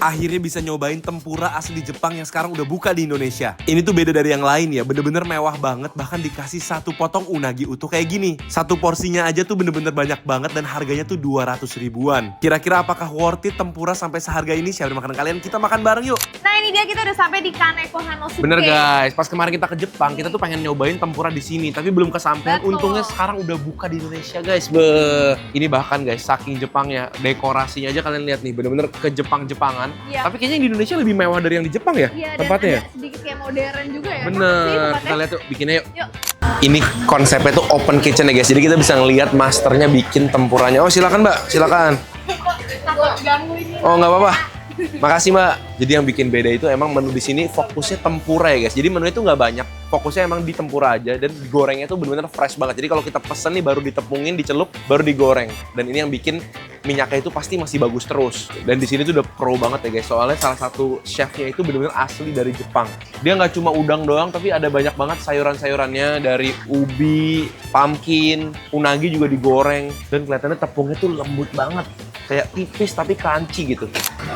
Akhirnya bisa nyobain tempura asli Jepang yang sekarang udah buka di Indonesia. Ini tuh beda dari yang lain ya, bener-bener mewah banget. Bahkan dikasih satu potong unagi utuh kayak gini. Satu porsinya aja tuh bener-bener banyak banget dan harganya tuh 200 ribuan. Kira-kira apakah worth it tempura sampai seharga ini? Share makanan kalian, kita makan bareng yuk. Nah ini dia, kita udah sampai di Kaneko Hanosuke. Bener guys, pas kemarin kita ke Jepang, kita tuh pengen nyobain tempura di sini, tapi belum kesampaian. Betul. Untungnya sekarang udah buka di Indonesia guys. Beuh. Ini bahkan guys, saking Jepangnya, dekorasinya aja kalian lihat nih, bener-bener ke Jepang-Jepangan. Iya. Tapi kayaknya di Indonesia lebih mewah dari yang di Jepang ya, Iya, dan tempatnya ya. ada sedikit kayak modern juga ya. Bener, kita lihat yuk, bikinnya yuk. Yuk. Ini konsepnya tuh open kitchen ya guys, jadi kita bisa ngelihat masternya bikin tempuranya. Oh silakan mbak, silakan. Takut ganggu ini. Oh nggak apa-apa. Makasih mbak. Jadi yang bikin beda itu emang menu di sini fokusnya tempura ya guys. Jadi menunya itu nggak banyak, fokusnya emang di tempura aja dan digorengnya tuh bener-bener fresh banget. Jadi kalau kita pesen nih baru ditepungin, dicelup, baru digoreng. Dan ini yang bikin minyaknya itu pasti masih bagus terus. Dan di sini tuh udah pro banget ya guys. Soalnya salah satu chefnya itu bener-bener asli dari Jepang. Dia nggak cuma udang doang, tapi ada banyak banget sayuran-sayurannya dari ubi, pumpkin, unagi juga digoreng. Dan kelihatannya tepungnya tuh lembut banget. Kayak tipis tapi crunchy gitu.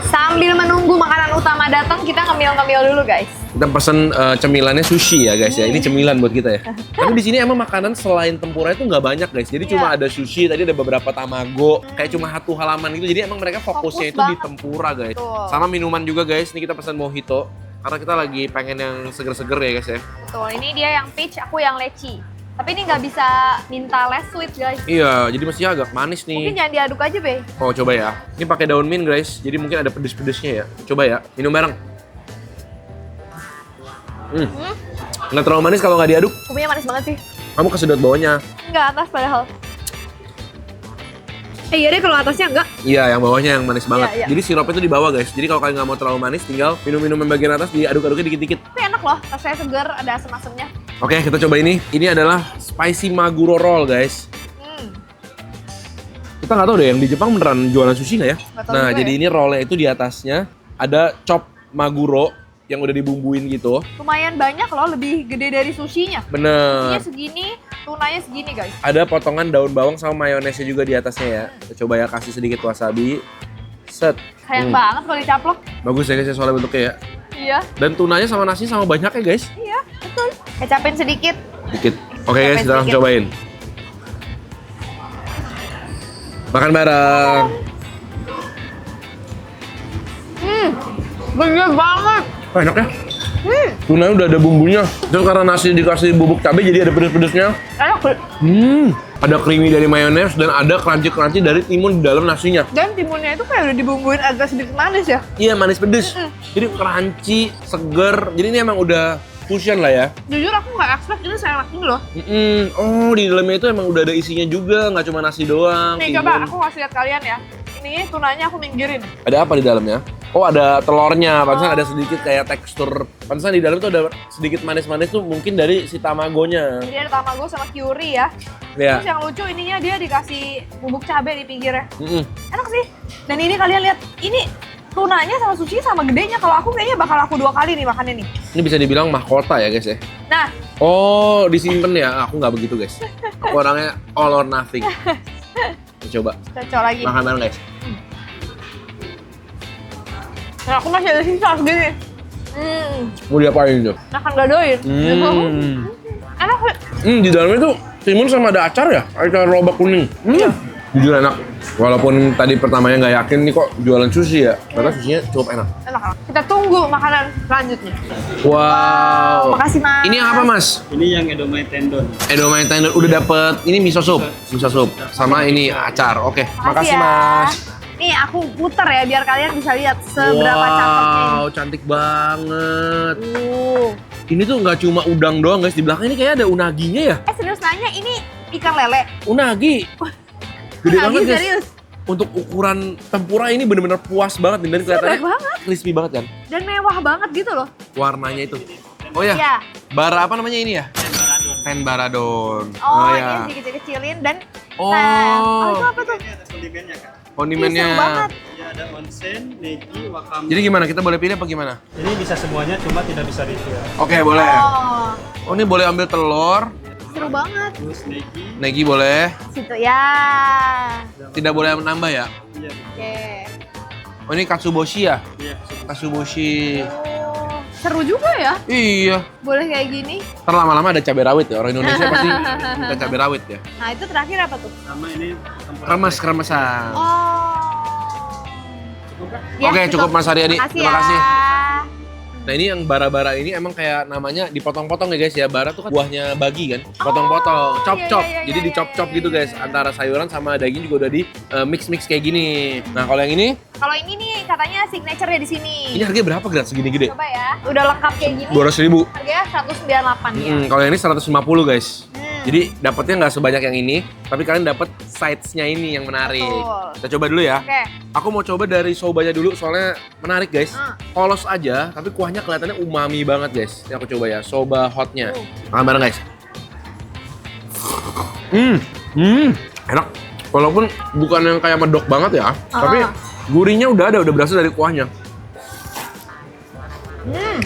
Sambil menunggu makanan utama datang, kita ngemil-ngemil dulu guys. Kita pesen cemilannya sushi ya guys ya. Ini cemilan buat kita ya. Tapi di sini emang makanan selain tempura itu nggak banyak guys. Jadi cuma ada sushi, tadi ada beberapa tamago, kayak cuma satu halaman gitu. Jadi emang mereka fokusnya itu di banget. tempura guys. Betul. Sama minuman juga guys. Ini kita pesen mojito karena kita lagi pengen yang seger-seger ya guys ya. Betul, ini dia yang peach, aku yang leci. Tapi ini nggak bisa minta less sweet guys. Iya, jadi mestinya agak manis Mungkin nih. jangan diaduk aja be. Oh coba ya. Ini pakai daun mint guys. Jadi mungkin ada pedes-pedesnya ya. Coba ya. Minum bareng. Nggak terlalu manis kalau nggak diaduk. Kopinya manis banget sih. Kamu kesedot bawahnya. Enggak, atas padahal. Iya deh kalau atasnya enggak. Iya, yang bawahnya yang manis banget. Iya. Jadi sirupnya itu di bawah guys. Jadi kalau kalian nggak mau terlalu manis, tinggal minum-minum yang bagian atas diaduk-aduknya dikit-dikit. Tapi enak loh, rasanya segar, ada asam-asamnya. Oke, kita coba ini. Ini adalah spicy maguro roll guys. Kita nggak tahu deh yang di Jepang beneran jualan sushi nggak ya? Nggak tahu Nah, juga jadi ya. ini rollnya itu di atasnya ada chop maguro yang udah dibumbuin gitu. Lumayan banyak loh, lebih gede dari sushinya. Bener. Sushinya segini, tunanya segini guys. Ada potongan daun bawang sama mayonesnya juga di atasnya ya. Kita coba ya, kasih sedikit wasabi. Set. Sayang banget kalau dicaplok. Bagus ya guys ya, soalnya bentuknya ya. Iya, Dan tunanya sama nasi sama banyaknya guys. iya, betul. Kecapin sedikit. Dikit. Oke guys, kita langsung sedikit. cobain. Makan bareng. Gede banget. Oh, enak ya? Tunanya udah ada bumbunya. Terus karena nasi dikasih bubuk cabai jadi ada pedes-pedesnya. Enak sih. Ada creamy dari mayones dan ada crunchy-crunchy dari timun di dalam nasinya. Dan timunnya itu kayak udah dibumbuin agak sedikit manis ya. Iya, manis pedes. Jadi crunchy, seger. Jadi ini emang udah fusion lah ya. Jujur aku nggak expect ini seenak ini loh. Oh, di dalamnya itu emang udah ada isinya juga, nggak cuma nasi doang. Nih timun. coba aku kasih lihat kalian ya. Ini tunanya aku minggirin. Ada apa di dalamnya? Oh, ada telurnya. Pantesan ada sedikit kayak tekstur. Pantesan di dalam tuh ada sedikit manis-manis tuh mungkin dari si tamagonya. Jadi ada tamago sama curry ya. Ya. Terus yang lucu ininya dia dikasih bubuk cabai di pinggirnya. Mm-mm. Enak sih. Dan ini kalian lihat, ini tunanya sama sushi sama gedenya. Kalau aku kayaknya bakal aku 2 kali nih makannya nih. Ini bisa dibilang mahkota ya guys ya. Nah, Oh, disimpan ya? Aku nggak begitu guys. Aku orangnya all or nothing. Coba cocok lagi. makan bareng guys. Nah, aku masih ada sisa segini. Mau diapain tuh? Makan gadoin. Enak sih. Di dalamnya tuh timun sama ada acar ya? Acar lobak kuning. Jujur enak. Walaupun tadi pertamanya nggak yakin nih kok jualan sushi ya. Karena sushinya cukup enak. Enak. Kita tunggu makanan selanjutnya. Wow. Makasih Mas. Ini yang apa mas? Ini yang Edomae tendon. Edomae tendon. Udah dapet ini miso soup. Miso soup. Sama ini acar. Oke. Makasih ya. mas. Nih aku puter ya biar kalian bisa lihat seberapa cakepnya ini. Wow, cantik banget. Ini tuh nggak cuma udang doang guys. Di belakang ini kayak ada unaginya ya. Serius nanya ini ikan lele? Unagi. Gede Unagi, banget guys. serius? Untuk ukuran tempura ini bener-bener puas banget nih. Dan kelihatannya banget. crispy banget kan. Dan mewah banget gitu loh. Warnanya itu. Oh ya, Iya. bara apa namanya ini ya? Ten baradon. Oh, ya. ini dikecil-kecilin dan Oh. itu apa tuh? Ini ada kondimennya kan. Kondimennya. Ih, seru banget. Ini ada onsen, negi, wakame. Jadi gimana? Kita boleh pilih apa gimana? Ini bisa semuanya, cuma tidak bisa refill. Oke, boleh. Oh, Oh, ini boleh ambil telur. seru banget. Terus negi, Negi boleh. Situ ya. Tidak boleh nambah ya? iya. Oke. Oh ini katsuboshi ya? Iya. Katsuboshi. Oh, seru juga ya. Iya. Boleh kayak gini. Ntar lama-lama ada cabai rawit ya. Orang Indonesia pasti minta cabai rawit ya. Nah itu terakhir apa tuh? Sama ini tempura. Kremes-kremesan. Oh. Oke, cukup Mas Haryadi. Makasih Terima ya. kasih. Nah ini yang bara-bara ini emang kayak namanya dipotong-potong ya guys ya. Bara tuh kan buahnya bagi kan, potong-potong, chop-chop. iya, Jadi dicop-chop gitu guys. Antara sayuran sama daging juga udah di mix-mix kayak gini. Nah kalau yang ini Kalau ini nih katanya signature ya di sini. harganya berapa Grat segini gede? Coba ya. Udah lengkap kayak gini. 200.000. Harganya 198 ya. Kalau yang ini 150 guys. Hmm. Jadi dapatnya nggak sebanyak yang ini, tapi kalian dapat sides-nya ini yang menarik. Betul. Kita coba dulu ya. Oke. Aku mau coba dari sobanya dulu soalnya menarik guys. Hmm. Polos aja, tapi kuahnya kelihatannya umami banget guys. Ini aku coba ya, soba hotnya. Makan bareng guys. Enak. Walaupun bukan yang kayak medok banget ya, tapi gurihnya udah berasal dari kuahnya.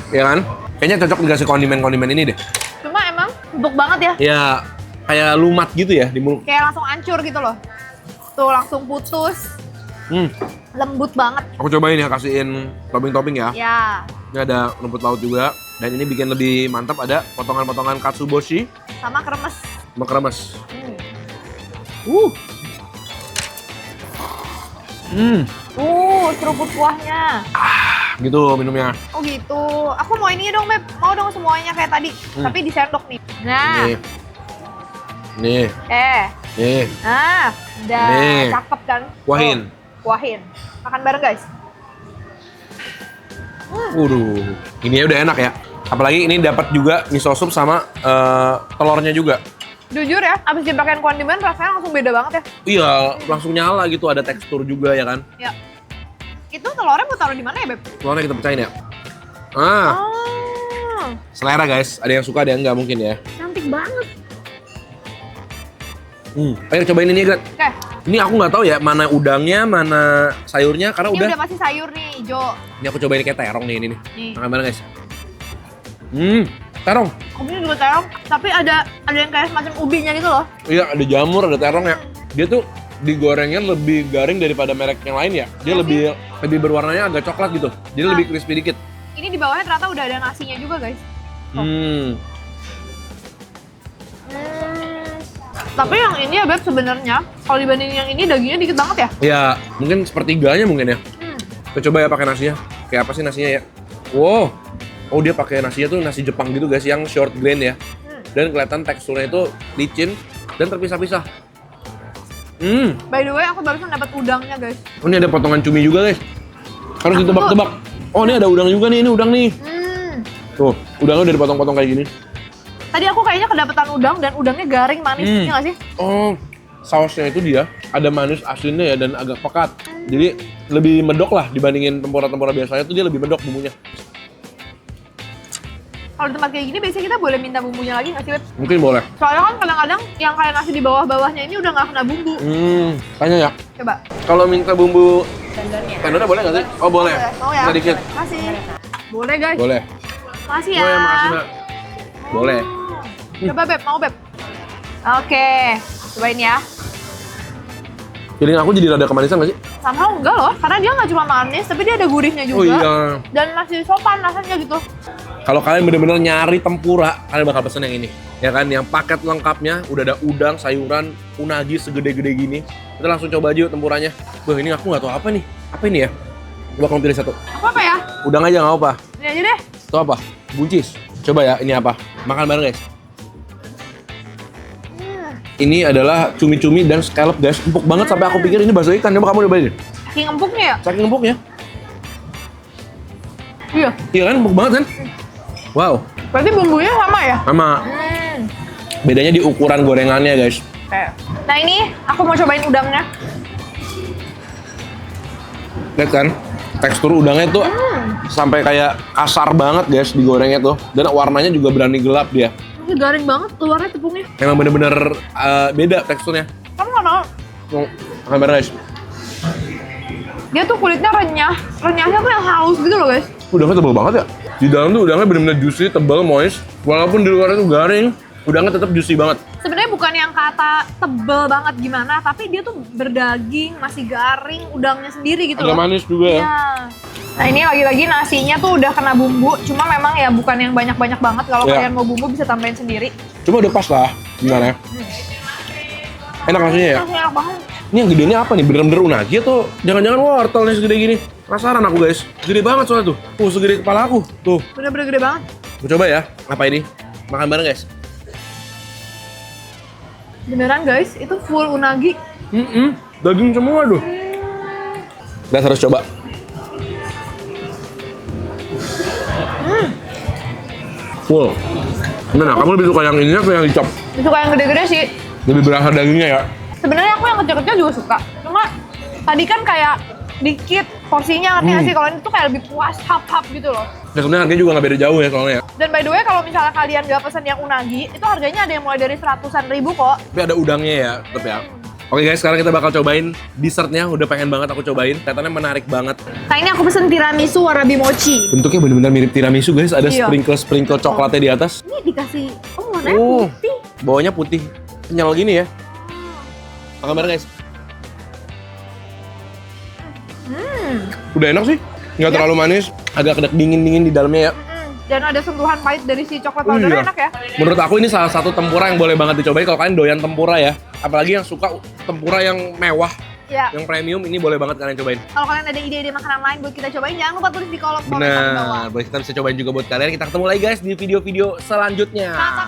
Ya kan? Kayaknya cocok dikasih kondimen-kondimen ini deh. Cuma emang empuk banget ya. Ya, kayak lumat gitu ya di mulut. Kayak langsung hancur gitu loh. Tuh langsung putus. Lembut banget. Aku cobain ya, kasihin topping-topping ya. Ya. Ini ada rumput laut juga. Dan ini bikin lebih mantap, ada potongan-potongan katsuboshi Sama kremes. sama kremes. Seruput kuahnya. Gitu minumnya. Oh gitu. Aku mau ini dong, Beb. Mau dong semuanya kayak tadi. Tapi di sendok nih. Nah. Nih. Nih. Nah. Udah Nih. cakep kan? Kuahin. Kuahin. Makan bareng, guys. Waduh. Ini udah enak ya. Apalagi ini dapat juga miso soup sama telurnya juga. Jujur ya, abis dipakein kondimen rasanya langsung beda banget ya. Iya, langsung nyala gitu, ada tekstur juga ya kan. Ya. Itu telurnya mau taruh di mana ya, Beb? Telurnya kita pecahin ya. Ah, Oh, selera guys. Ada yang suka, ada yang enggak mungkin ya. cantik banget. Ayo cobain ini, Grat. Oke, Ini aku nggak tahu ya, mana udangnya, mana sayurnya, karena ini udah. udah pasti sayur nih, Jo. Ini aku cobain kayak terong nih, ini nih. Nih, Makan bareng guys. Terong. ini juga terong, tapi ada yang kayak semacam ubinya gitu loh. Iya, ada jamur, ada terong ya. Dia tuh digorengnya lebih garing daripada merek yang lain ya. Dia lebih berwarnanya agak coklat gitu. Jadi lebih crispy dikit. Ini di bawahnya ternyata udah ada nasinya juga, guys. Tapi yang ini ya, Beb, sebenarnya kalau dibandingin yang ini dagingnya dikit banget ya. Ya, mungkin sepertiganya mungkin ya. Kita coba ya pakai nasinya. Kayak apa sih nasinya ya? Wow. Oh, dia pakai nasinya tuh nasi Jepang gitu guys, yang short grain ya. Dan kelihatan teksturnya itu licin dan terpisah-pisah. By the way, aku barusan dapat udangnya, guys. Oh, ini ada potongan cumi juga guys. Harus ditebak-tebak. Oh, ini ada udang juga nih, ini udang nih. Tuh, udangnya udah dipotong-potong kayak gini. Tadi aku kayaknya kedapetan udang dan udangnya garing manis, iya nggak sih? Oh, sausnya itu dia ada manis asinnya ya dan agak pekat. Jadi lebih medok lah dibandingin tempura-tempura biasanya tuh dia lebih medok bumbunya. Kalau di tempat kayak gini biasanya kita boleh minta bumbunya lagi nggak sih, Beb? Mungkin boleh. Soalnya kan kadang-kadang yang kayak nasi di bawah-bawahnya ini udah nggak kena bumbu. Tanya ya. Coba. Kalau minta bumbu tendonnya boleh nggak sih? Oh boleh. Mau ya? Sedikit. Kasih. Boleh, guys. Boleh. Makasih ya. Boleh, makasih Mbak. Boleh. Coba, Beb. Mau, Beb? Oke. Cobain ya. Feeling aku jadi rada kemanisan nggak sih? Sama enggak loh, karena dia nggak cuma manis, tapi dia ada gurihnya juga. Oh iya. Dan masih sopan rasanya gitu. Kalau kalian bener-bener nyari tempura, kalian bakal pesen yang ini. Ya kan, yang paket lengkapnya udah ada udang, sayuran, unagi segede-gede gini. Kita langsung coba aja yuk tempuranya. Wah, ini aku nggak tahu apa nih. Apa ini ya? Coba kamu pilih satu. Apa ya? Udang aja nggak apa. Ini aja deh. Itu apa? Buncis. Coba ya, ini apa? Makan bareng guys. Ini adalah cumi-cumi dan scallop guys. Empuk banget sampai aku pikir ini bakso ikan. Coba kamu cobain. Saking empuknya ya? Saking empuknya. Iya. Iya kan, empuk banget kan? Wow. Berarti bumbunya sama ya? Sama. Bedanya di ukuran gorengannya guys. Oke. Nah ini aku mau cobain udangnya. Lihat kan, tekstur udangnya tuh sampai kayak kasar banget guys digorengnya tuh. Dan warnanya juga berani gelap dia. Ini garing banget keluarnya tepungnya. Emang bener-bener beda teksturnya. Kamu nggak tahu? Mau makan bareng guys. Dia tuh kulitnya renyah. Renyahnya tuh yang halus gitu loh, guys. Udangnya tebal banget ya. Di dalam tuh udangnya bener-bener juicy, tebal, moist. Walaupun di luar itu garing, udangnya tetap juicy banget. Sebenarnya bukan bukan yang kata tebel banget gimana, tapi dia tuh berdaging, masih garing, udangnya sendiri gitu Agak loh. manis juga ya. Iya. Nah ini lagi-lagi nasinya tuh udah kena bumbu, cuma memang ya bukan yang banyak-banyak banget. Kalau Iya. kalian mau bumbu bisa tambahin sendiri. Cuma udah pas lah, gimana ya? Enak nasinya ya? Nasinya enak banget. Ini yang gede ini apa nih? Bener-bener unagi atau jangan-jangan wortel nih segede gini? Penasaran aku guys. Gede banget soalnya tuh. Segede kepala aku. Tuh. Bener-bener gede banget. Gue coba ya. Apa ini? Makan bareng guys. Beneran guys, itu full unagi. Daging semua tuh. Guys harus coba. Full. Nah, kamu lebih suka yang ini atau yang dicop? Suka yang gede-gede sih. Lebih berasa dagingnya ya? Sebenarnya aku yang kecil-kecil juga suka. Cuma tadi kan kayak dikit porsinya, ngerti nggak sih? Kalau ini tuh kayak lebih puas, hap-hap gitu loh. Dan sebenarnya harganya juga nggak beda jauh ya soalnya ya. Dan by the way, kalau misalnya kalian nggak pesen yang unagi, itu harganya ada yang mulai dari 100-an ribu kok. Tapi ada udangnya ya, tetap ya. Oke guys, sekarang kita bakal cobain dessertnya. Udah pengen banget aku cobain. Kelihatannya menarik banget. Nah ini aku pesen tiramisu warabi mochi. Bentuknya benar-benar mirip tiramisu guys. Ada Iya. sprinkle coklatnya di atas. Ini dikasih, warnanya Oh, putih. bawahnya putih. Kenyal gini ya. Makan bareng guys. Udah enak sih. Nggak terlalu manis. Agak kedek dingin-dingin di dalamnya ya. Dan ada sentuhan pahit dari si coklat Oh, powder, iya. enak ya. Menurut aku ini salah satu tempura yang boleh banget dicobain kalau kalian doyan tempura ya. Apalagi yang suka tempura yang mewah, Ya. yang premium, ini boleh banget kalian cobain. Kalau kalian ada ide-ide makanan lain buat kita cobain, jangan lupa tulis di kolom komentar di bawah. Benar, boleh kita bisa cobain juga buat kalian. Kita ketemu lagi guys di video-video selanjutnya. Kakak